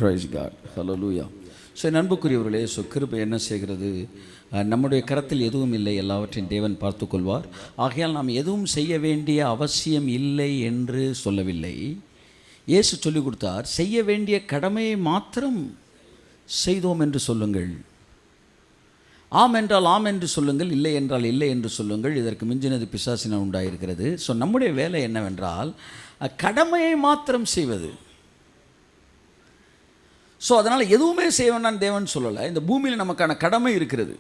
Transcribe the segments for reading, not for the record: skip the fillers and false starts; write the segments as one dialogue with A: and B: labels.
A: Price God, ஹல்லேலூயா. So அன்புக்குரியவர்களே, கிருபை என்ன செய்கிறது? நம்முடைய கரத்தில் எதுவும் இல்லை, எல்லாவற்றையும் தேவன் பார்த்து கொள்வார். ஆகையால் நாம் எதுவும் செய்ய வேண்டிய அவசியம் இல்லை என்று சொல்லவில்லை. இயேசு சொல்லிக் கொடுத்தார், செய்ய வேண்டிய கடமையை மாத்திரம் செய்தோம் என்று சொல்லுங்கள். ஆம் என்றால் ஆம் என்று சொல்லுங்கள், இல்லை என்றால் இல்லை என்று சொல்லுங்கள். இதற்கு மிஞ்சினது பிசாசினால் உண்டாயிருக்கிறது. ஸோ நம்முடைய வேலை என்னவென்றால் கடமையை மாத்திரம் செய்வது. ஸோ அதனால் எதுவுமே செய்ய வேண்டாம் தேவன் சொல்லலை. இந்த பூமியில் நமக்கான கடமை இருக்கிறது.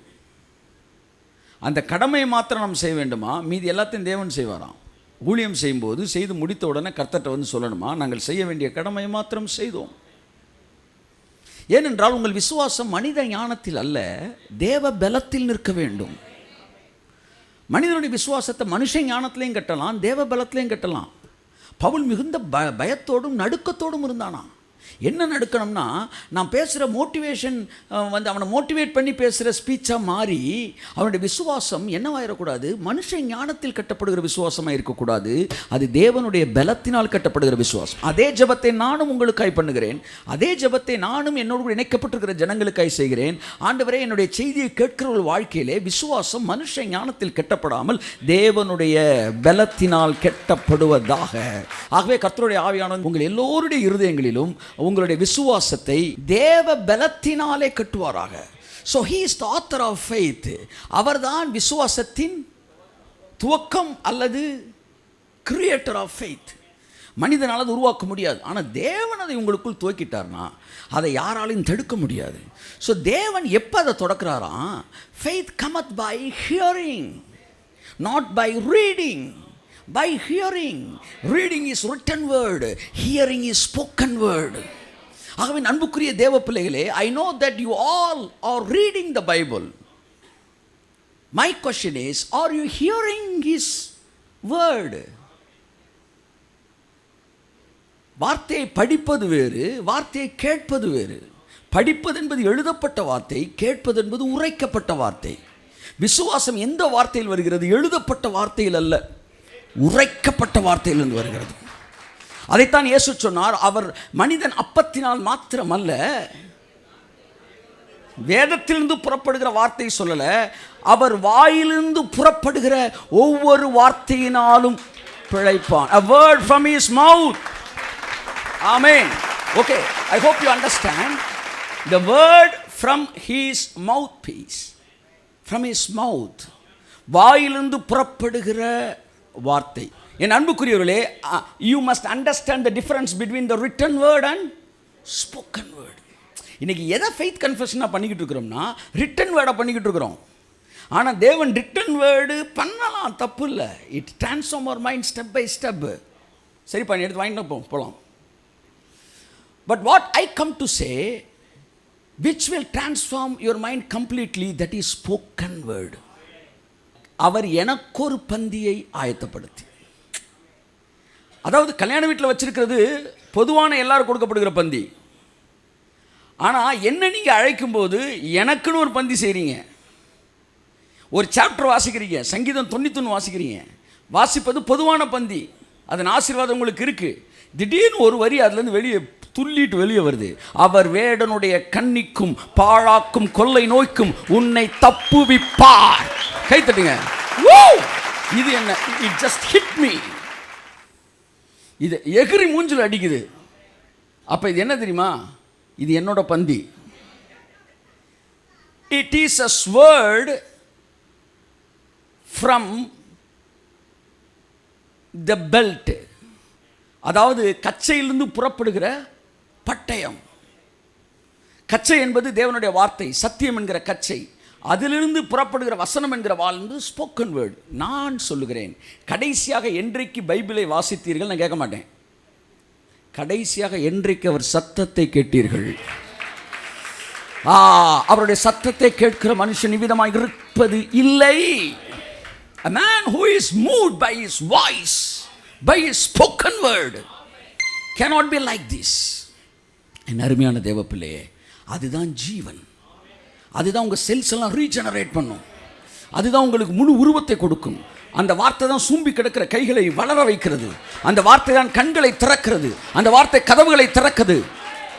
A: அந்த கடமையை மாத்திரம் நம்ம செய்ய வேண்டுமா? மீதி எல்லாத்தையும் தேவன் செய்வாராம். ஊழியம் செய்யும்போது செய்து முடித்த உடனே கர்த்தர்ட்ட வந்து சொல்லணுமா, நாங்கள் செய்ய வேண்டிய கடமையை மாத்திரம் செய்தோம். ஏனென்றால் உங்கள் விசுவாசம் மனித ஞானத்தில் அல்ல, தேவ பலத்தில் நிற்க வேண்டும். மனிதனுடைய விசுவாசத்தை மனுஷ ஞானத்திலையும் கட்டலாம், தேவ பலத்திலையும் கட்டலாம். பவுல் மிகுந்த பயத்தோடும் நடுக்கத்தோடும் இருந்தானா. என்ன நடுக்கணும்னா, நான் பேசுகிற மோட்டிவேஷன் வந்து அவனை மோட்டிவேட் பண்ணி பேசுகிற ஸ்பீச்சாக மாறி அவனுடைய விசுவாசம் என்னவாயிடக்கூடாது? மனுஷ ஞானத்தில் கட்டப்படுகிற விசுவாசமாக இருக்கக்கூடாது. அது தேவனுடைய பலத்தினால் கட்டப்படுகிற விசுவாசம். அதே ஜெபத்தை நானும் உங்களுக்காய் பண்ணுகிறேன். அதே ஜெபத்தை நானும் என்னோடு இணைக்கப்பட்டிருக்கிற ஜனங்களுக்காய் செய்கிறேன். ஆண்டவரே, என்னுடைய செய்தியை கேட்கிற ஒரு வாழ்க்கையிலே விசுவாசம் மனுஷ ஞானத்தில் கட்டப்படாமல் தேவனுடைய பலத்தினால் கட்டப்படுவதாக. ஆகவே கர்த்தருடைய ஆவியானவர் உங்கள் எல்லோருடைய இருதயங்களிலும் உங்களுடைய விசுவாசத்தை தேவ பலத்தினாலே கட்டுவாராக. So he is the author of faith. அவர்தான் விசுவாசத்தின் துவக்கம் அல்லது கிரியேட்டர் ஆஃப் ஃபெய்த். மனிதனால் அதை உருவாக்க முடியாது. ஆனால் தேவன் அதை உங்களுக்குள் துவக்கிட்டார்னா அதை யாராலையும் தடுக்க முடியாது. ஸோ தேவன் எப்போ அதை தொடக்கிறாராம்? Faith cometh by hearing, not by reading. By hearing. Reading is written word, hearing is spoken word. ஆகவே அன்புக்குரிய தேவ பிள்ளைகளே, I know that you all are reading the Bible. My question is, are you hearing his word? வார்த்தையை படிப்பது வேறு, வார்த்தையை கேட்பது வேறு. படிப்பது என்பது எழுதப்பட்ட வார்த்தை, கேட்பது என்பது உரைக்கப்பட்ட வார்த்தை. விசுவாசம் எந்த வார்த்தையில் வருகிறது? எழுதப்பட்ட வார்த்தையில் அல்ல, உரைக்கப்பட்ட வார்த்தையிலிருந்து வருகிறது. அதைத்தான் இயேசு சொன்னார். அவர் மனிதன் அப்பத்தினால் மாத்திரமல்ல, வேதத்திலிருந்து புறப்படுகிற வார்த்தை சொல்லல, அவர் வாயிலிருந்து புறப்படுகிற ஒவ்வொரு வார்த்தையினாலும் பிழைப்பான். A word from his mouth. Amen. Okay, I hope you understand. The word from his mouthpiece. From his mouth. வாயிலிருந்து புறப்படுகிற வார்த்தை. என் அன்புக்குரியவர்களே, you must understand the difference between the written word and spoken word. இன்னைக்கு எதை faith கன்ஃபெஷனாக பண்ணிக்கிட்டு இருக்கிறோம்னா, return வேர்டாக பண்ணிக்கிட்டு இருக்கிறோம். ஆனால் தேவன் ரிட்டன் வேர்டு பண்ணலாம், தப்பு இல்லை. It transform our mind step by step. சரி பண்ணி எடுத்து வாங்கிட்டு போகலாம். But what I come to say, which will transform your mind completely, that is spoken word. அவர் எனக்கொரு பந்தியை ஆயத்தப்படுத்தி, அதாவது கல்யாண வீட்டில் வச்சிருக்கிறது பொதுவான எல்லாரும் கொடுக்கப்படுகிற பந்தி. ஆனால் என்ன நீங்கள் அழைக்கும்போது எனக்குன்னு ஒரு பந்தி செய்கிறீங்க. ஒரு சாப்டர் வாசிக்கிறீங்க, சங்கீதம் 91 வாசிக்கிறீங்க. வாசிப்பது பொதுவான பந்தி, அதன் ஆசீர்வாதம் உங்களுக்கு இருக்குது. திடீர்னு ஒரு வரி அதுலேருந்து வெளியே துள்ளிட்டு வெளியே வருது. அவர் வேடனுடைய கண்ணிக்கும் பாழாக்கும் கொள்ளை நோய்க்கும் உன்னை தப்புவிப்பார். கை தட்டுங்க. இது என்ன? It just hit me. இது எகிரி மூஞ்சில் அடிக்குது. அப்போ இது என்ன தெரியுமா? இது என்னோட பந்தி. It is a sword from the belt. அதாவது கச்சையிலிருந்து புறப்படுகிற பட்டயம். கச்சை என்பது தேவனுடைய வார்த்தை, சத்தியம் என்கிற கச்சை. அதிலிருந்து புறப்படுகிற வசனம் என்கிற வாளிலிருந்து ஸ்போக்கன் வேர்டு. நான் சொல்லுகிறேன், கடைசியாக என்றைக்கு பைபிளை வாசித்தீர்கள்? நான் கேட்க மாட்டேன். கடைசியாக என்றைக்கு அவர் சத்தத்தை கேட்டீர்கள்? அவருடைய சத்தத்தை கேட்கிற மனுஷன் இவ்விதமாக இருப்பது இல்லை. A man who is moved by his voice, by his spoken word, cannot be like this. என் அருமையான தேவப்பிள்ளையே, அதுதான் ஜீவன். அதுதான் உங்கள் செல்ஸ் எல்லாம் ரீஜெனரேட் பண்ணும். அதுதான் உங்களுக்கு முழு உருவத்தை கொடுக்கும். அந்த வார்த்தை தான் சூம்பி கிடக்கிற கைகளை வளர வைக்கிறது. அந்த வார்த்தை தான் கண்களை திறக்கிறது. அந்த வார்த்தை கதவுகளை திறக்குது.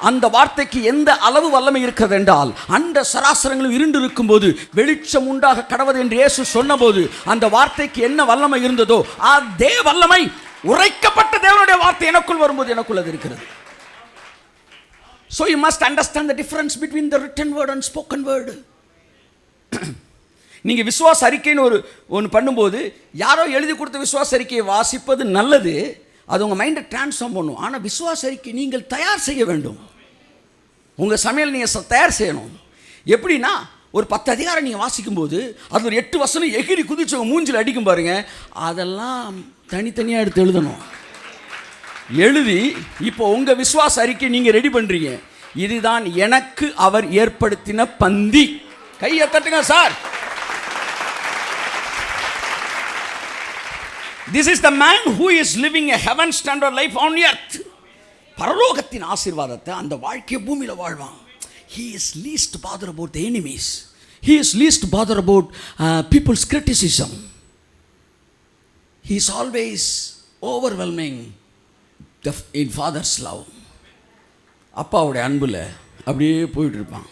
A: அந்த வார்த்தைக்கு எந்த அளவு வல்லமை இருக்கிறது என்றால், அந்த சராசரங்களும் இருண்டு இருக்கும் போது வெளிச்சம் உண்டாக கடவது என்று இயேசு சொன்னபோது அந்த வார்த்தைக்கு என்ன வல்லமை இருந்ததோ அதே வல்லமை உரைக்கப்பட்ட தேவனுடைய வார்த்தை எனக்குள் வரும்போது எனக்குள் அது இருக்கிறது. So you must understand the difference between the written word and spoken word. நீங்க விசுவாச அறிக்கைன்னு ஒன்று பண்ணும்போது யாரோ எழுதி கொடுத்த விசுவாச அறிக்கையை வாசிப்பது நல்லது, அது உங்கள் மைண்டை டிரான்ஸ்ஃபார்ம் பண்ணும். ஆனால் விசுவாச அறிக்கை நீங்கள் தயார் செய்ய வேண்டும். உங்கள் சமையல் நீங்கள் தயார் செய்யணும். எப்படின்னா, ஒரு 10 அதிகாரம் நீங்கள் வாசிக்கும்போது அது ஒரு 8 வசனம் எகிரி குதிச்சு உங்கள் மூஞ்சில் அடிக்கும் பாருங்க, அதெல்லாம் தனித்தனியாக எடுத்து எழுதணும். எழுதி இப்போ உங்கள் விசுவாச அறிக்கை நீங்கள் ரெடி பண்ணுறீங்க. இதுதான் எனக்கு அவர் ஏற்படுத்தின பந்தி. கையை தட்டுங்க sir. This is the man who is living a heaven standard life on earth. பரலோகத்தின் ஆசீர்வாதத்தை அந்த வாழ்க்கை பூமியில் வாழ்வான். He is least bother about the enemies. He is least bother about people's criticism. He is always overwhelming in father's love. அப்பாவுடைய அன்புல அப்படியே போயிட்டு இருப்பான்.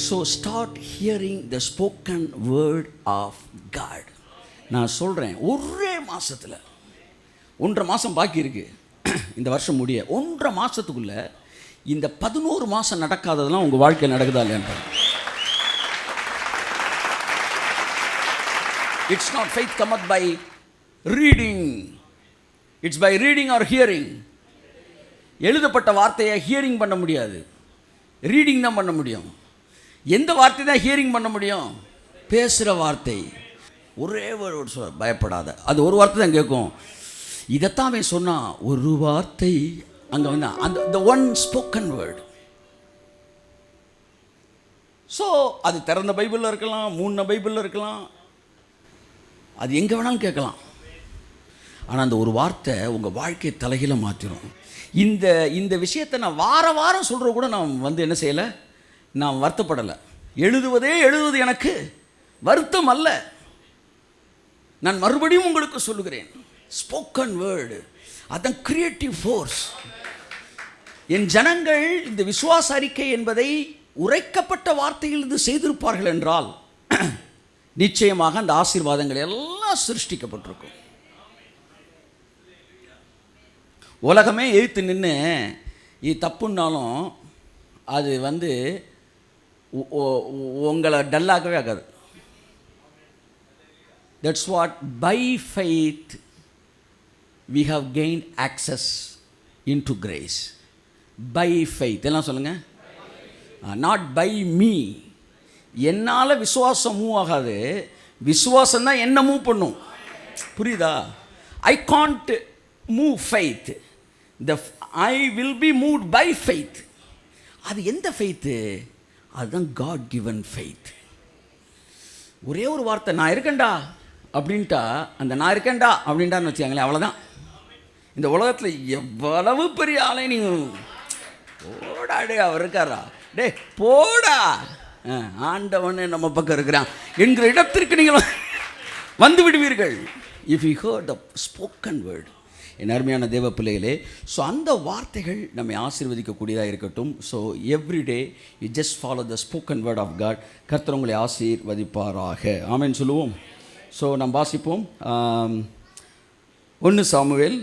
A: So start hearing the spoken word of God. நான் சொல்கிறேன், ஒரே மாதத்தில் 1.5 மாதம் பாக்கி இருக்குது இந்த வருஷம் முடிய. 1.5 மாதத்துக்குள்ளே இந்த 11 மாதம் நடக்காததெல்லாம் உங்கள் வாழ்க்கை நடக்குதா இல்லையா? It's not faith cometh by reading, it's by reading or hearing. எழுதப்பட்ட வார்த்தையை ஹியரிங் பண்ண முடியாது, ரீடிங் தான் பண்ண முடியும். எந்த வார்த்தை தான் ஹியரிங் பண்ண முடியும்? பேசுகிற வார்த்தை. ஒரே வேர்டு சொல்ல, பயப்படாத. அது ஒரு வார்த்தை தான் கேட்கும். இதைத்தான் அவன் சொன்னான், ஒரு வார்த்தை அங்கே வந்து அந்த ஒன் ஸ்போக்கன் வேர்டு. ஸோ அது திறந்த பைபிளில் இருக்கலாம், மூணு பைபிளில் இருக்கலாம், அது எங்கே வேணாலும் கேட்கலாம். ஆனால் அந்த ஒரு வார்த்தை உங்கள் வாழ்க்கையை தலைகீழ மாற்றிடும். இந்த விஷயத்தை நான் வாரம் சொல்கிற கூட நான் வந்து என்ன செய்யலை, நான் வருத்தப்படலை. எழுதுவது எனக்கு வருத்தம் அல்ல. நான் மறுபடியும் உங்களுக்கு சொல்லுகிறேன், ஸ்போக்கன் வேர்டு அதான் கிரியேட்டிவ் ஃபோர்ஸ். என் ஜனங்கள் இந்த விசுவாச அறிக்கை என்பதை உரைக்கப்பட்ட வார்த்தையிலிருந்து செய்திருப்பார்கள் என்றால் நிச்சயமாக அந்த ஆசீர்வாதங்கள் எல்லாம் சிருஷ்டிக்கப்பட்டிருக்கும். உலகமே எதிர்த்து நின்று இது தப்புன்னாலும் அது வந்து உங்களை டல்லாகவே ஆகாது. That's what by faith we have gained access into grace. By faith. எல்லாம் சொல்லுங்க. Not by me. என்னால் விசுவாசம் மூவ் ஆகாது, விசுவாசம் தான் என்ன மூவ் பண்ணும். புரியுதா? I can't move faith. I will be moved by faith. அது எந்த faith? அதுதான் God given faith. ஒரே ஒரு வார்த்தை, நான் இருக்கேன்டா அப்படின்ட்டா, அந்த நான் இருக்கேன்டா அப்படின்ட்டான்னு வச்சுக்காங்களேன், அவ்வளோதான். இந்த உலகத்தில் எவ்வளவு பெரிய ஆளை நீங்கள் போடா, டே அவர் இருக்காரா, டே போடா, ஆண்டவனே நம்ம பக்கம் இருக்கிறான் என்கிற இடத்திற்கு நீங்கள் வந்து விடுவீர்கள். If you heard the spoken word. என் அருமையான தேவ பிள்ளைகளே, ஸோ அந்த வார்த்தைகள் நம்மை ஆசீர்வதிக்கக்கூடியதாக இருக்கட்டும். So everyday you just follow the spoken word of God. கர்த்தர் உங்களை ஆசீர்வதிப்பாராக. ஆமென் சொல்லுவோம். ஸோ நாம் வாசிப்போம். 1 சாமுவேல்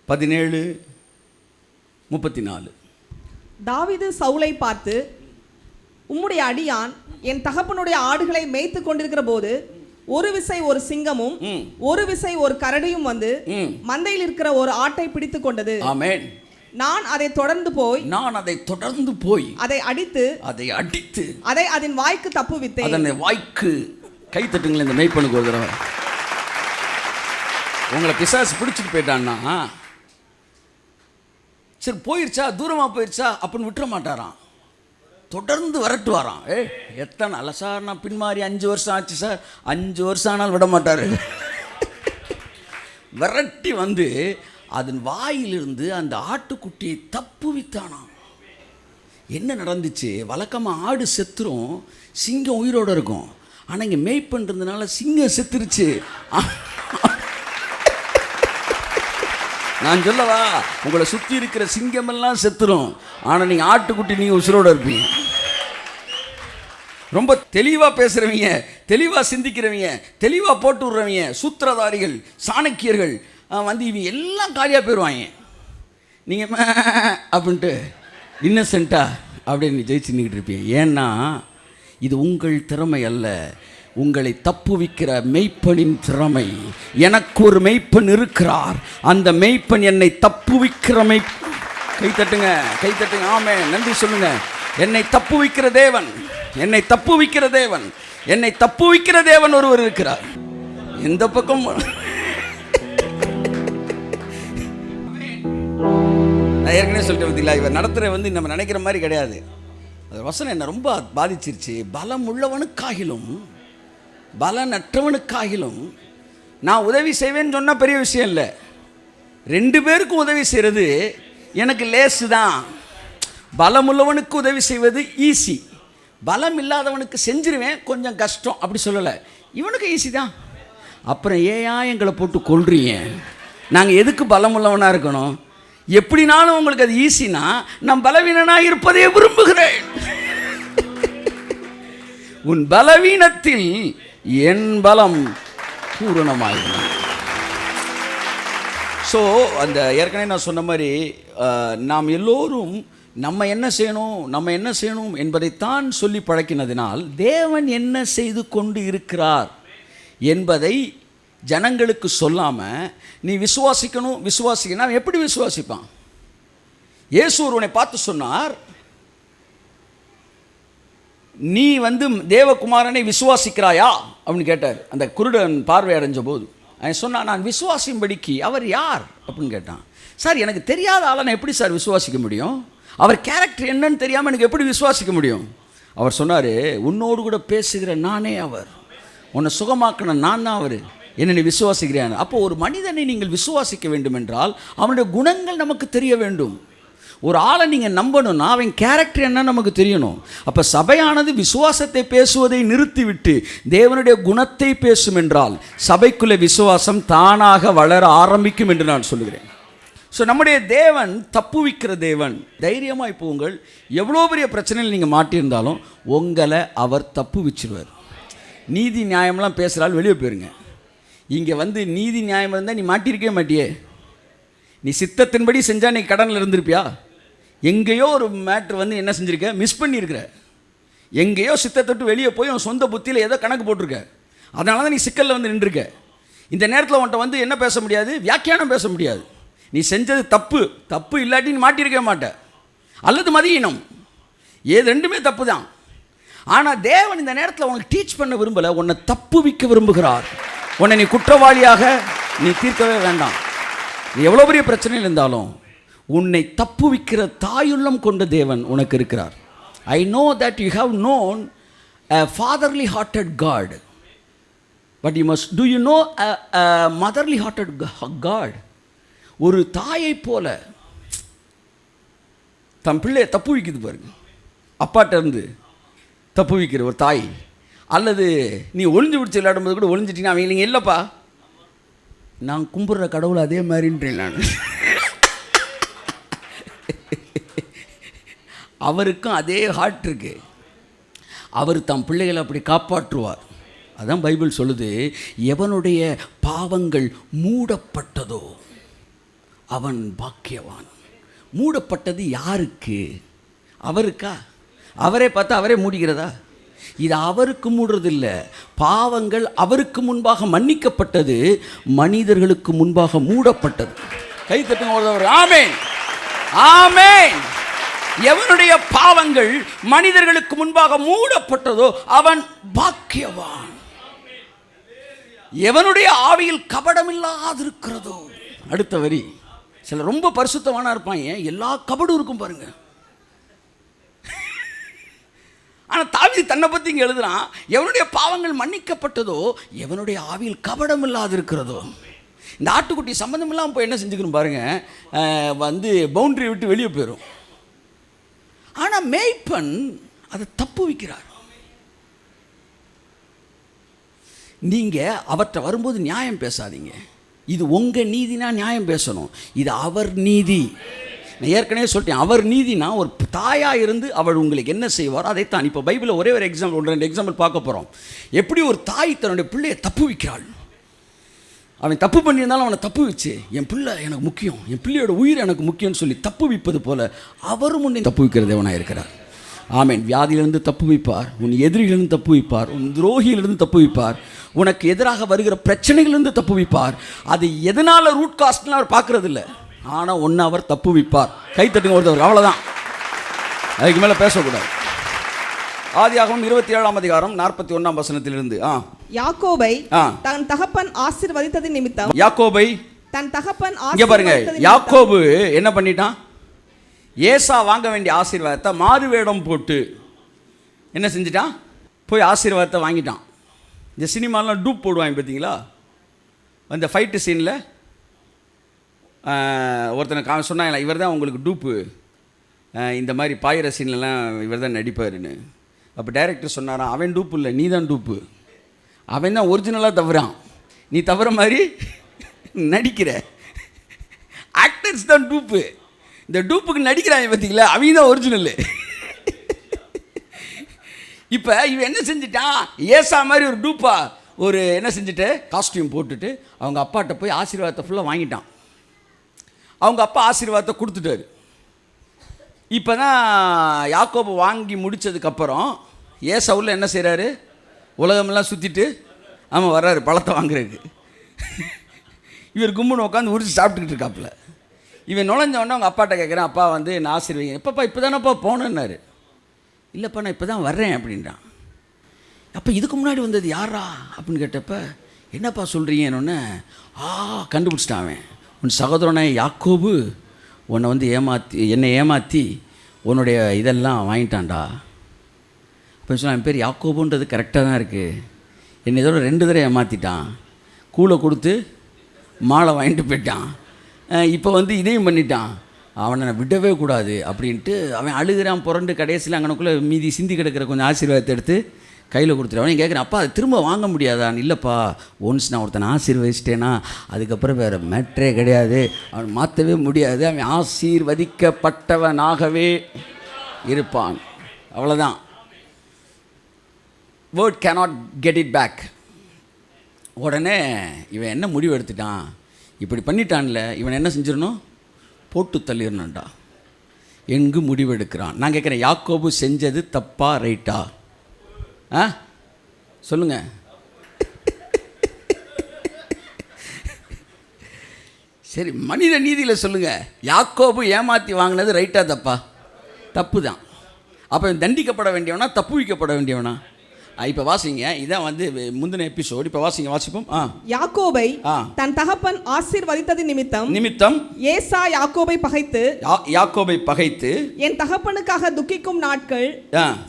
A: 17:34.
B: தாவீது சவுலை பார்த்து, உம்முடைய அடியான் என் தகப்பனுடைய ஆடுகளை மேய்த்து கொண்டிருக்கிற போது ஒரு விசை ஒரு சிங்கமும் ஒரு விசை ஒரு கரடியும் வந்து மந்தையில் இருக்கிற ஒரு ஆட்டை பிடித்து கொண்டது.
A: ஆமென்.
B: நான் அதை தொடர்ந்து போய் அதை அடித்து அதை அதன் வாய்க்கு தப்புவித்தேன்.
A: அதன் வாய்க்கு கை தட்டுங்களேன். இந்த மெய்ப்பனுக்கு ஒரு தடவை. உங்களை பிசாசு பிடிச்சிட்டு போயிட்டான்னா சரி போயிடுச்சா, தூரமாக போயிடுச்சா அப்படின்னு விட்டுற மாட்டாராம், தொடர்ந்து விரட்டு வரான். எத்தனை அல்ல சார், நான் பின்மாறி 5 வருஷம் ஆச்சு சார், 5 வருஷம் ஆனாலும் விட மாட்டார். விரட்டி வந்து அதன் வாயிலிருந்து அந்த ஆட்டுக்குட்டியை தப்புவித்தானாம். என்ன நடந்துச்சு? வழக்கமாக ஆடு செத்துரும், சிங்கம் உயிரோடு இருக்கும். ஆனால் இங்கே மேய் பண்ணுறதுனால சிங்கம் செத்துருச்சு. நான் சொல்லவா, உங்களை சுற்றி இருக்கிற சிங்கமெல்லாம் செத்துரும், ஆனால் நீங்கள் ஆட்டுக்குட்டி நீங்கள் உசுரோடு இருப்பீங்க. ரொம்ப தெளிவாக பேசுகிறவங்க, தெளிவாக சிந்திக்கிறவங்க, தெளிவாக போட்டு விட்றவங்க, சூத்திரதாரிகள், சாணக்கியர்கள் வந்து இவங்க எல்லாம் காலியாக போயிடுவாங்க. நீங்கள் அப்படின்ட்டு இன்னசென்ட்டாக அப்படின்னு ஜெயிச்சு நின்றுட்டு இருப்பீங்க. ஏன்னா இது உங்கள் திறமை அல்ல, உங்களை தப்புவிக்கிற மெய்ப்பனின் திறமை. எனக்கு ஒரு மெய்ப்பன் இருக்கிறார், அந்த மெய்ப்பன் என்னை தப்புவிக்கிற கை தட்டுங்க, கை தட்டுங்க, ஆமே, நன்றி சொல்லுங்க. என்னை தப்புவிக்கிற தேவன், என்னை தப்புவிக்கிற தேவன், என்னை தப்புவிக்கிற தேவன் ஒருவர் இருக்கிறார். எந்த பக்கம் நான் ஏற்கனவே சொல்லிட்டு பார்த்தீங்களா, இவர் நடத்துகிற வந்து நம்ம நினைக்கிற மாதிரி கிடையாது. அது வசனம் என்ன ரொம்ப பாதிச்சிருச்சு. பலம் உள்ளவனுக்காகிலும் பலனற்றவனுக்காகிலும் நான் உதவி செய்வேன்னு சொன்னால் பெரிய விஷயம் இல்லை. 2 பேருக்கும் உதவி செய்கிறது எனக்கு லேசு தான். பலம் உள்ளவனுக்கு உதவி செய்வது ஈஸி, பலம் இல்லாதவனுக்கு செஞ்சிருவேன் கொஞ்சம் கஷ்டம், அப்படி சொல்லலை. இவனுக்கு ஈஸி தான். அப்புறம் ஏன் எங்களை போட்டு கொள்றீங்க? நாங்கள் எதுக்கு பலம் உள்ளவனாக இருக்கணும்? எப்படினாலும் உங்களுக்கு அது ஈஸினா நான் பலவீனனாக இருப்பதே விரும்புகிறேன். உன் பலவீனத்தில் என் பலம் பூரணமாகும். ஸோ அந்த ஏற்கனவே நான் சொன்ன மாதிரி நாம் எல்லோரும் நம்ம என்ன செய்யணும் என்பதைத்தான் சொல்லி பழக்கினதினால் தேவன் என்ன செய்து கொண்டு இருக்கிறார் என்பதை ஜனங்களுக்கு சொல்லாமல் நீ விசுவாசிக்கணும். நான் எப்படி விசுவாசிப்பான்? இயேசு ஒருவனை பார்த்து சொன்னார், நீ வந்து தேவகுமாரனை விசுவாசிக்கிறாயா அப்படின்னு கேட்டார். அந்த குருடன் பார்வை அடைஞ்ச போது அவன் சொன்னான், நான் விசுவாசியும்படிக்கு அவர் யார் அப்படின்னு கேட்டான். சார், எனக்கு தெரியாத ஆளை நான் எப்படி சார் விசுவாசிக்க முடியும்? அவர் கேரக்டர் என்னன்னு தெரியாமல் எனக்கு எப்படி விசுவாசிக்க முடியும்? அவர் சொன்னார், உன்னோடு கூட பேசுகிற நானே அவர், உன்னை சுகமாக்கின நான் தான் அவர், என்ன நீ விசுவாசிக்கிறேன். அப்போ ஒரு மனிதனை நீங்கள் விசுவாசிக்க வேண்டும் என்றால் அவனுடைய குணங்கள் நமக்கு தெரிய வேண்டும். ஒரு ஆளை நீங்கள் நம்பணும்னா அவன் கேரக்டர் என்ன நமக்கு தெரியணும். அப்போ சபையானது விசுவாசத்தை பேசுவதை நிறுத்திவிட்டு தேவனுடைய குணத்தை பேசும் என்றால் சபைக்குள்ளே விசுவாசம் தானாக வளர ஆரம்பிக்கும் என்று நான் சொல்லுகிறேன். ஸோ நம்முடைய தேவன் தப்புவிக்கிற தேவன். தைரியமாக போங்கள். எவ்வளோ பெரிய பிரச்சனையில் நீங்கள் மாட்டியிருந்தாலும் உங்களை அவர் தப்புவிச்சிருவார். நீதி நியாயம்லாம் பேசுகிறாள் வெளியே போயிருங்க. இங்கே வந்து நீதி நியாயம் இருந்தால் நீ மாட்டியிருக்கவே மாட்டியே. நீ சித்தத்தின்படி செஞ்சால் நீ கடனில் இருந்திருப்பியா? எங்கேயோ ஒரு மேட்ரு வந்து என்ன செஞ்சுருக்க, மிஸ் பண்ணியிருக்கிற. எங்கேயோ சித்தத்தொட்டு வெளியே போய் உன் சொந்த புத்தியில் ஏதோ கணக்கு போட்டிருக்க. அதனால தான் நீ சிக்கலில் வந்து நின்றுருக்க. இந்த நேரத்தில் உன்ட்ட வந்து என்ன பேச முடியாது, வியாக்கியானம் பேச முடியாது. நீ செஞ்சது தப்பு இல்லாட்டி நீ மாட்டியிருக்கவே மாட்ட. அல்லது மதியினம், ரெண்டுமே தப்பு தான். ஆனால் தேவன் இந்த நேரத்தில் உனக்கு டீச் பண்ண விரும்பலை, உன்னை தப்புவிக்க விரும்புகிறார். உன்னை நீ குற்றவாளியாக நீ தீர்க்கவே வேண்டாம். நீ எவ்வளோ பெரிய பிரச்சனையில் இருந்தாலும் உன்னை தப்புவிக்கிற தாயுள்ளம் கொண்ட தேவன் உனக்கு இருக்கிறார். I know that you have known a fatherly hearted God, but you must do you know a motherly hearted God? ஒரு தாயை போல தன் பிள்ளையை தப்புவிக்குது பாருங்க. அப்பாட்ட இருந்து தப்புவிக்கிற ஒரு தாய். அல்லது நீ ஒளிஞ்சு பிடிச்சி விளையாடும்போது கூட ஒளிஞ்சிட்டீங்கன்னா அவங்க நீங்கள் இல்லைப்பா நான் கும்பிட்ற கடவுள் அதே மாதிரின்றேன் நான். அவருக்கும் அதே ஹார்ட் இருக்கு. அவர் தம் பிள்ளைகளை அப்படி காப்பாற்றுவார். அதான் பைபிள் சொல்லுது, எவனுடைய பாவங்கள் மூடப்பட்டதோ அவன் பாக்கியவான். மூடப்பட்டது யாருக்கு? அவருக்கா? அவரே பார்த்தா அவரே மூடிக்கிறதா? இது அவருக்கு மூடுறதில்லை. பாவங்கள் அவருக்கு முன்பாக மன்னிக்கப்பட்டது, மனிதர்களுக்கு முன்பாக மூடப்பட்டது. கை தட்டுங்க. ஆமென், ஆமென். எவனுடைய பாவங்கள் மனிதர்களுக்கு முன்பாக மூடப்பட்டதோ அவன் பாக்கியவான். எவனுடைய ஆவியில் கபடமில்லாதிருக்கிறதோ. அடுத்த வரி, சில ரொம்ப பரிசுத்தவானா இருப்பாங்க, எல்லா கபடும் இருக்கும் பாருங்க. ஆனால் தாவீது தன்னை பற்றி இங்கே எழுதுறான், எவனுடைய பாவங்கள் மன்னிக்கப்பட்டதோ எவனுடைய ஆவியில் கபடம் இல்லாதிருக்கிறதோ. இந்த ஆட்டுக்குட்டி சம்மந்தம் இல்லாமல் போய் என்ன செஞ்சுக்கணும் பாருங்க, வந்து பவுண்டரி விட்டு வெளியே போயிடும். ஆனால் மேய்ப்பன் அதை தப்பு வைக்கிறார். நீங்கள் அவற்றை வரும்போது நியாயம் பேசாதீங்க. இது உங்கள் நீதினா நியாயம் பேசணும். இது அவர் நீதி. நான் ஏற்கனவே சொல்லிட்டேன், அவர் நீதினா ஒரு தாயாக இருந்து அவள் உங்களுக்கு என்ன செய்வார் அதைத்தான். இப்போ பைபிளில் ஒரே ஒரு எக்ஸாம்பிள், 2 எக்ஸாம்பிள் பார்க்க போகிறோம். எப்படி ஒரு தாய் தன்னுடைய பிள்ளையை தப்பு வைக்கிறாள். அவன் தப்பு பண்ணியிருந்தாலும் அவனை தப்பு வச்சு, என் பிள்ளை எனக்கு முக்கியம், என் பிள்ளையோட உயிர் எனக்கு முக்கியம்னு சொல்லி தப்பு வைப்பது போல அவரும் உன்னை தப்பு வைக்கிற தேவனாக இருக்கிறார். ஆமேன். வியாதியிலிருந்து தப்பு வைப்பார், உன் எதிரிகளிலிருந்து தப்பு வைப்பார், உன் துரோகியிலிருந்து தப்பு வைப்பார், உனக்கு எதிராக வருகிற பிரச்சனைகளிலிருந்து தப்பு வைப்பார். அது எதனால் ரூட் காஸ்ட்லாம் அவர் பார்க்கறது இல்லை, ஆனால் ஒன்று அவர் தப்பு வைப்பார். கைத்தட்டுங்க ஒருத்தவர், அவ்வளோதான், அதுக்கு மேலே பேசக்கூடாது. ஆதியாகமம் 27ஆம் அதிகாரம் 41ஆம் வசனத்திலிருந்து.
B: யாக்கோபை தன் தகப்பன் ஆசீர்வதித்ததின் நிமித்தம்,
A: யாக்கோபை
B: தன் தகப்பன்
A: இங்க பாருங்க, யாக்கோபு என்ன பண்ணிட்டான், ஏசா வாங்க வேண்டிய ஆசீர்வாதத்தை மாறு வேடம் போட்டு என்ன செஞ்சிட்டான், போய் ஆசீர்வாதத்தை வாங்கிட்டான். இந்த சினிமாலாம் டூப் போடுவாங்க பார்த்தீங்களா, அந்த ஃபைட்டு சீனில் ஒருத்தனை சொன்னாங்களா, இவர் தான் உங்களுக்கு டூப்பு, இந்த மாதிரி பாயிர சீன்லலாம் இவர் தான் நடிப்பாருன்னு. அப்போ டைரக்டர் சொன்னாராம், அவன் டூப்பு இல்லை, நீ தான் டூப்பு, அவன் தான் ஒரிஜினலாக தவறான், நீ தவற மாதிரி நடிக்கிற, ஆக்டர்ஸ் தான் டூப்பு, இந்த டூப்புக்கு நடிக்கிறாங்க பார்த்தீங்களா, அவங்க தான் ஒரிஜினலு. இப்போ இவன் என்ன செஞ்சிட்டான், ஏசா மாதிரி ஒரு டூப்பா ஒரு என்ன செஞ்சுட்டு காஸ்டியூம் போட்டுட்டு அவங்க அப்பாட்ட போய் ஆசீர்வாதத்தை ஃபுல்லாக வாங்கிட்டான். அவங்க அப்பா ஆசீர்வாதத்தை கொடுத்துட்டாரு. இப்போ தான் யாக்கோபு வாங்கி முடித்ததுக்கப்புறம் ஏசாவுல என்ன செய்கிறாரு, உலகமெல்லாம் சுற்றிட்டு ஆமாம் வர்றாரு பழத்தை வாங்குறதுக்கு. இவர் கும்புன்னு உட்காந்து உரிச்சு சாப்பிட்டுக்கிட்டு இருக்காப்புல. இவன் நுழைஞ்சவொடனே அவங்க அப்பாட்ட கேட்குறேன், அப்பா வந்து என்ன ஆசீர்வதிங்க. எப்பப்பா இப்போ தானேப்பா போனேன்னாரு. இல்லைப்பா நான் இப்போ தான் வர்றேன் அப்படின்றான். அப்போ இதுக்கு முன்னாடி வந்தது யாரா அப்படின்னு கேட்டப்ப, என்னப்பா சொல்கிறீங்கன்னு கண்டுபிடிச்சிட்டான் அவன். உன் சகோதரனை யாக்கோபு உன்னை வந்து என்னை ஏமாற்றி உன்னுடைய இதெல்லாம் வாங்கிட்டான்டா அப்படின்னு சொன்னால், என் பேர் யாக்கோபுன்றது கரெக்டாக தான் இருக்குது, என்னை இதோட 2 தடவை ஏமாற்றிட்டான், கூலை கொடுத்து மாலை வாங்கிட்டு போயிட்டான், இப்போ வந்து இதையும் பண்ணிட்டான், அவனை நான் விடவே கூடாது அப்படின்ட்டு அவன் அழுகிறான் புரண்டு. கடைசியில் அங்கனக்குள்ளே மீதி சிந்தி கிடக்கிற கொஞ்சம் ஆசீர்வாதத்தை எடுத்து கையில் கொடுத்துட்டு அவனையும் கேட்குறேன், அப்பா அதை திரும்ப வாங்க முடியாதான்? இல்லைப்பா, ஒன்ஸ் நான் ஒருத்தனை ஆசீர்வதிச்சிட்டேன்னா அதுக்கப்புறம் வேறு மேட்ரே கிடையாது, அவன் மாற்றவே முடியாது, அவன் ஆசீர்வதிக்கப்பட்டவனாகவே இருப்பான், அவ்வளோதான். Word cannot get it back. உடனே இவன் என்ன முடிவு எடுத்துட்டான், இப்படி பண்ணிட்டான்ல, இவன் என்ன செஞ்சிடணும், போட்டு தள்ளிடணும்டா எங்கு முடிவெடுக்கிறான். நான் கேட்குறேன், யாக்கோபு செஞ்சது தப்பா ரைட்டா? சொல்லுங்க. சரி, மனித நீதியில் சொல்லுங்க, யாக்கோபு ஏமாற்றி வாங்கினது ரைட்டா தப்பா? தப்பு தான். அப்போ தண்டிக்கப்பட வேண்டியவனா தப்பு வைக்கப்பட வேண்டியவனா? இப்போ வாசிங்க, இதான் வந்து முந்தின எபிசோடு. இப்போ வாசிப்போம்.
B: யாக்கோபை தன் தகப்பன் ஆசீர்வதித்ததின் நிமித்தம் ஏசா யாக்கோபை பகைத்து என் தகப்பனுக்காக துக்கிக்கும் நாட்கள்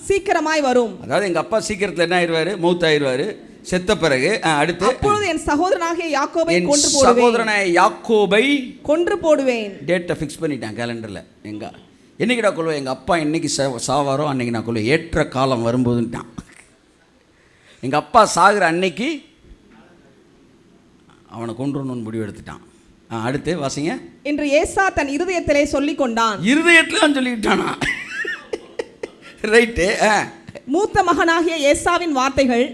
B: சீக்கிரமாய் வரும்.
A: அதாவது எங்க அப்பா சீக்கிரத்தில் என்ன ஆயிடுவாரு, மௌத்தாயிருவாரு, செத்த பிறகு. அடுத்து, அப்பொழுது
B: என் சகோதரனாகிய
A: யாக்கோபை
B: கொன்று போடுவேன்.
A: டேட்டை ஃபிக்ஸ் பண்ணிட்டேன் கேலண்டரில். என்னைக்கு நான் கொள்வேன், எங்கள் அப்பா என்னைக்கு சாவாரோ அன்னைக்கு நான் கொள்வேன், ஏற்ற காலம் வரும்போதுன்ட்டான். எங்கள் அப்பா சாகிற அன்னைக்கு அவனை கொன்றணும்னு முடிவு எடுத்துட்டான். அடுத்து வாசிங்க.
B: என்று ஏசா தன் இருதயத்திலே சொல்லிக் கொண்டான்.
A: இருதயத்திலே சொல்லிக்கிட்டானா? ரைட்டு.
B: மூத்த மகனாகிய ஏசாவின் வார்த்தைகள்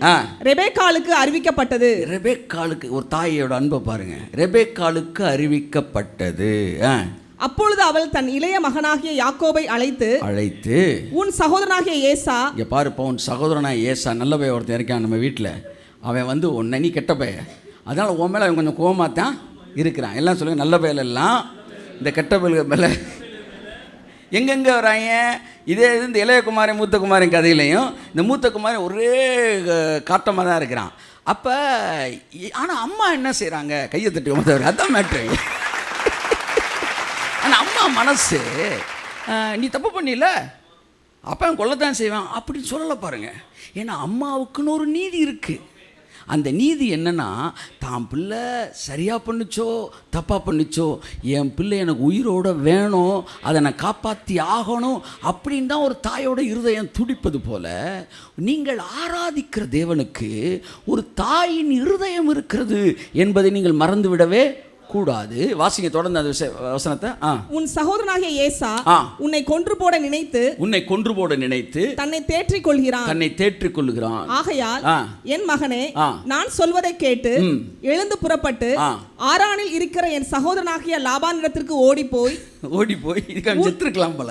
B: ரெபேக்காளுக்கு அறிவிக்கப்பட்டது.
A: ரெபேக்காளுக்கு, ஒரு தாயோட அன்பை பாருங்க, ரெபேக்காளுக்கு அறிவிக்கப்பட்டது.
B: அப்பொழுது அவள் தன் இளைய மகனாகிய யாக்கோபை அழைத்து உன் சகோதரனாகிய ஏசா,
A: இங்கே பாருப்பா, உன் சகோதரனாக ஏசா நல்ல பையன் ஒருத்தன் இருக்கான் நம்ம வீட்டில், அவன் வந்து உன்னை நீ கெட்ட பையன், அதனால் உன் மேலே அவன் கொஞ்சம் கோவமாக தான் இருக்கிறான். எல்லாம் சொல்லுங்கள், நல்ல பையலெல்லாம் இந்த கெட்ட பையலுக்கு மேலே எங்கெங்கே வராங்க. இதே இந்த இளையகுமாரன் மூத்த குமாரன் கதையிலையும் இந்த மூத்த குமாரன் ஒரே காட்டமாக தான் இருக்கிறான். அப்போ ஆனால் அம்மா என்ன செய்கிறாங்க, கையை தட்டி வந்தவர், அதுதான் மேட்ரு. ஆனால் அம்மா மனசு, நீ தப்பு பண்ணில அப்போ அவன் கொல்லத்தான் செய்வான் அப்படின்னு சொல்லலை பாருங்க. ஏன்னா அம்மாவுக்குன்னு ஒரு நீதி இருக்குது. அந்த நீதி என்னன்னா, தான் பிள்ளை சரியாக பண்ணுச்சோ தப்பாக பண்ணுச்சோ, என் பிள்ளை எனக்கு உயிரோட வேணும், அதை நான் காப்பாற்றி ஆகணும் அப்படின்னு தான் ஒரு தாயோட இருதயம் துடிப்பது போல, நீங்கள் ஆராதிக்கிற தேவனுக்கு ஒரு தாயின் இருதயம் இருக்கிறது என்பதை நீங்கள் மறந்துவிடவே கூடாது. வாசிங்க தொடர்ந்து அந்த வசனத்தை.
B: உன் சகோதரனாகிய ஏசா உன்னை கொன்று போட நினைத்து தன்னை தேற்றிக் கொள்கிறான். ஆகையால் என் மகனே, நான் சொல்வதை கேட்டு எழுந்து புறப்பட்டு ஆரானில் இருக்கிற என் சகோதரனாகிய லாபானிடத்திற்கு ஓடி போய்
A: இதுக்கு செத்துருக்கலாம் போல,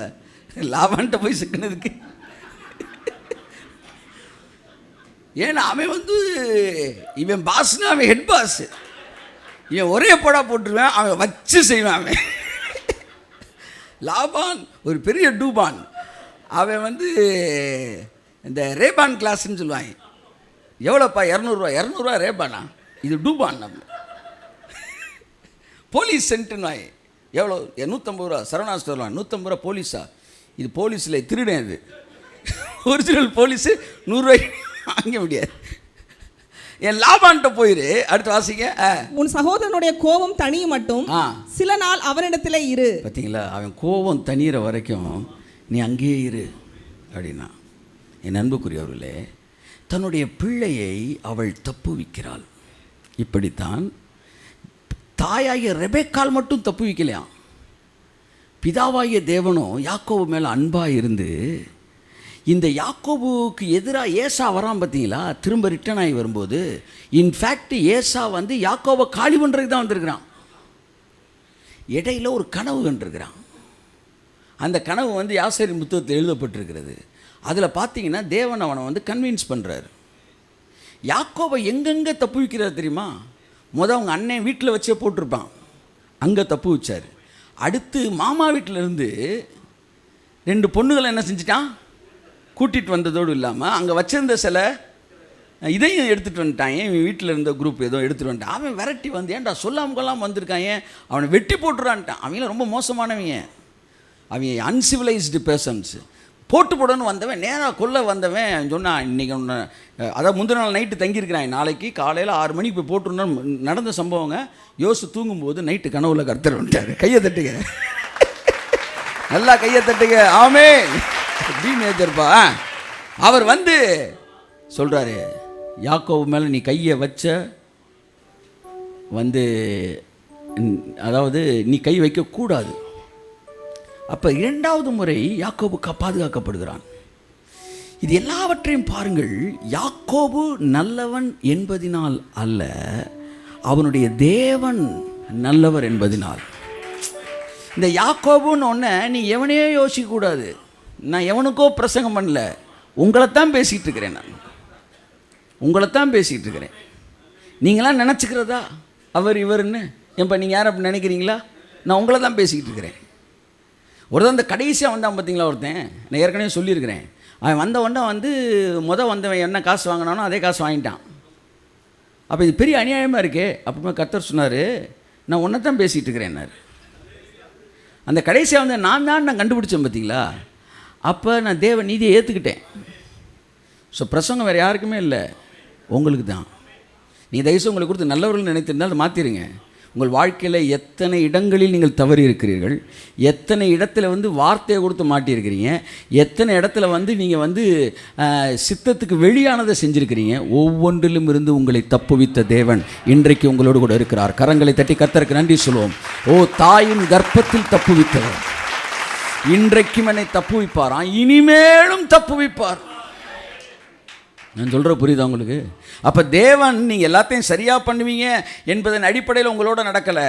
A: லாபான்ட்ட போய் சிக்கினதுக்கு. ஏன்னா அவன் இவன் பாஸ்னா, அவன் ஹெட் பாஸ், இவன் ஒரே போடா போட்டுருவேன், அவன் வச்சு செய்வான். அவன் லாபான் ஒரு பெரிய டூபான், அவன் இந்த ரேபான் கிளாஸ்ன்னு சொல்லுவாங்க. எவ்வளோப்பா? 200 ரூபா ரேபானா? இது டூபான். நம்ம போலீஸ் சென்ட்டுன்னு வாங்க. எவ்வளோ? 150 ரூபா. சரவணா ஸ்டோர்லாம் 150 ரூபா போலீஸா? இது போலீஸில் திருடேன். இது ஒரிஜினல் போலீஸு 100 ரூபாய்க்கு வாங்க முடியாது. என் லாபான்ட்ட போயிரு. அடுத்து வாசிங்க.
B: உன் சகோதரனுடைய கோபம் தனியும் மட்டும் சில நாள் அவனிடத்திலே இரு.
A: பார்த்தீங்களா? அவன் கோபம் தனியிற வரைக்கும் நீ அங்கேயே இரு அப்படின்னா. என் அன்புக்குரியவர்களே, தன்னுடைய பிள்ளையை அவள் தப்புவிக்கிறாள். இப்படித்தான் தாயாகிய ரெபெக்காள் மட்டும் தப்புவிக்கலையாம். பிதாவாகிய தேவனும் யாக்கோபு மேலே அன்பாக இருந்து, இந்த யாக்கோபுக்கு எதிராக ஏசா வரான் பார்த்தீங்களா, திரும்ப ரிட்டர்ன் ஆகி வரும்போது, இன்ஃபேக்ட் ஏசா யாக்கோபை காலி பண்ணுறதுக்கு தான் வந்திருக்கிறான். இடையில ஒரு கனவு கண்டிருக்கிறான். அந்த கனவு யாசேரின் புத்தகத்தில் எழுதப்பட்டிருக்கிறது. அதில் பார்த்தீங்கன்னா தேவன் அவனை கன்வின்ஸ் பண்ணுறாரு. யாக்கோபை எங்கெங்கே தப்பு வைக்கிறார் தெரியுமா? அவங்க அண்ணன் வீட்டில் வச்சே போட்டிருப்பான், அங்கே தப்பு வச்சார். அடுத்து மாமா வீட்டிலேருந்து 2 பொண்ணுகளை என்ன செஞ்சிட்டான், கூட்டிகிட்டு வந்ததோடு இல்லாமல் அங்கே வச்சிருந்த சில இதையும் எடுத்துகிட்டு வந்துட்டான். என் வீட்டில் இருந்த குரூப் ஏதோ எடுத்துகிட்டு வந்துட்டான். அவன் விரட்டி ஏன்டா சொல்லாமல் கொள்ளாமல் வந்திருக்கான், அவனை வெட்டி போட்டுறான்ட்டான். அவங்களாம் ரொம்ப மோசமானவங்க, அவங்க அன்சிவிலைஸ்டு பர்சன்ஸ். போடணும்னு வந்தவன், நேராக கொல்ல வந்தவன் சொன்னான், இன்றைக்கி ஒன்று, அதாவது முந்தின நாள் நைட்டு தங்கியிருக்கிறான், நாளைக்கு காலையில் 6 மணிக்கு போய் போட்டுருந்தோம். நடந்த சம்பவங்க. யோசு தூங்கும்போது நைட்டு கனவுல கர்த்தர் வந்துட்டார். கையை தட்டுங்க, நல்லா கையை தட்டுங்க. ஆமே டி மேஜர்ப்பா. அவர் சொல்கிறாரு, யாக்கோபு மேலே நீ கையை வச்ச அதாவது நீ கை வைக்கக்கூடாது. அப்போ 2வது முறை யாக்கோபு பாதுகாக்கப்படுகிறான். இது எல்லாவற்றையும் பாருங்கள். யாக்கோபு நல்லவன் என்பதினால் அல்ல, அவனுடைய தேவன் நல்லவர் என்பதினால். இந்த யாக்கோபுன்னு ஒன்று நீ எவனையோ யோசிக்கக்கூடாது. நான் எவனுக்கோ பிரசங்கம் பண்ணல, உங்களைத்தான் பேசிகிட்டு இருக்கிறேன். நான் உங்களைத்தான் பேசிகிட்டு இருக்கிறேன். நீங்களாம் நினச்சிக்கிறதா அவர் இவருன்னு? ஏன்பா நீங்கள் யாரும் அப்படி நினைக்கிறீங்களா? நான் உங்களை தான் பேசிக்கிட்டு இருக்கிறேன். ஒருத்தன் அந்த கடைசியாக வந்தான் பார்த்தீங்களா, ஒருத்தன், நான் ஏற்கனவே சொல்லியிருக்கிறேன். அவன் வந்தவன் என்ன காசு வாங்கினானோ அதே காசு வாங்கிட்டான். அப்போ இது பெரிய அநியாயமாக இருக்கே. அப்புறமா கர்த்தர் சொன்னார், நான் ஒன்றை தான் பேசிகிட்டு இருக்கிறேன்னாரு. அந்த கடைசியாக நான் கண்டுபிடிச்சேன் பார்த்தீங்களா. அப்போ நான் தேவ நீதியை ஏற்றுக்கிட்டேன். ஸோ பிரசங்கம் வேறு யாருக்குமே இல்லை, உங்களுக்கு தான். நீங்கள் தயவுசெய்து உங்களை கொடுத்து நல்லவர்கள் நினைத்திருந்தால் அதை மாற்றிடுங்க. உங்கள் வாழ்க்கையில் எத்தனை இடங்களில் நீங்கள் தவறி இருக்கிறீர்கள், எத்தனை இடத்துல வார்த்தையை கொடுத்து மாட்டியிருக்கிறீங்க, எத்தனை இடத்துல நீங்கள் சித்தத்துக்கு வெளியானதை செஞ்சுருக்கிறீங்க. ஒவ்வொன்றிலும் இருந்து உங்களை தப்புவித்த தேவன் இன்றைக்கு உங்களோடு கூட இருக்கிறார். கரங்களை தட்டி கர்த்தருக்கு நன்றி சொல்லுவோம். ஓ, தாயின் கர்ப்பத்தில் தப்புவித்தவர் இன்றைக்கும் என்னை தப்புவிப்பாராம், இனிமேலும் தப்புவிப்பார். நான் சொல்கிற புரியுதா உங்களுக்கு? அப்போ தேவன் நீங்கள் எல்லாத்தையும் சரியாக பண்ணுவீங்க என்பதன் அடிப்படையில் உங்களோட நடக்கலை.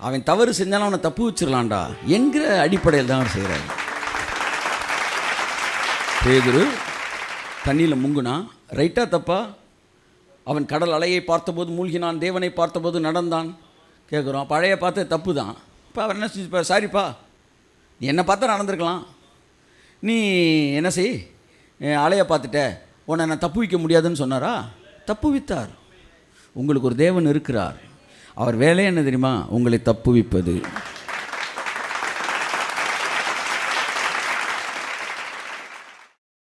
A: அவன் தவறு செஞ்சாலும் அவனை தப்பு வச்சிடலான்டா என்கிற அடிப்படையில் தான் அவர் செய்கிறார். பேதுரு தண்ணியில் முங்குனா ரைட்டாக தப்பா? அவன் கடல் அலையை பார்த்தபோது மூழ்கினான், தேவனை பார்த்தபோது நடந்தான். கேட்குறோம், பழைய பார்த்து தப்பு தான். இப்போ அவர் என்ன செஞ்சுப்பா, சாரிப்பா நீ என்னை பார்த்தா நடந்திருக்கலாம், நீ என்ன செய், அலையை பார்த்துட்ட, உன்னை நான் தப்பு வைக்க முடியாதுன்னு சொன்னாரா? தப்பு வித்தார். உங்களுக்கு ஒரு தேவன் இருக்கிறார். அவர் வேலை என்ன தெரியுமா? உங்களை தப்புவிப்பது.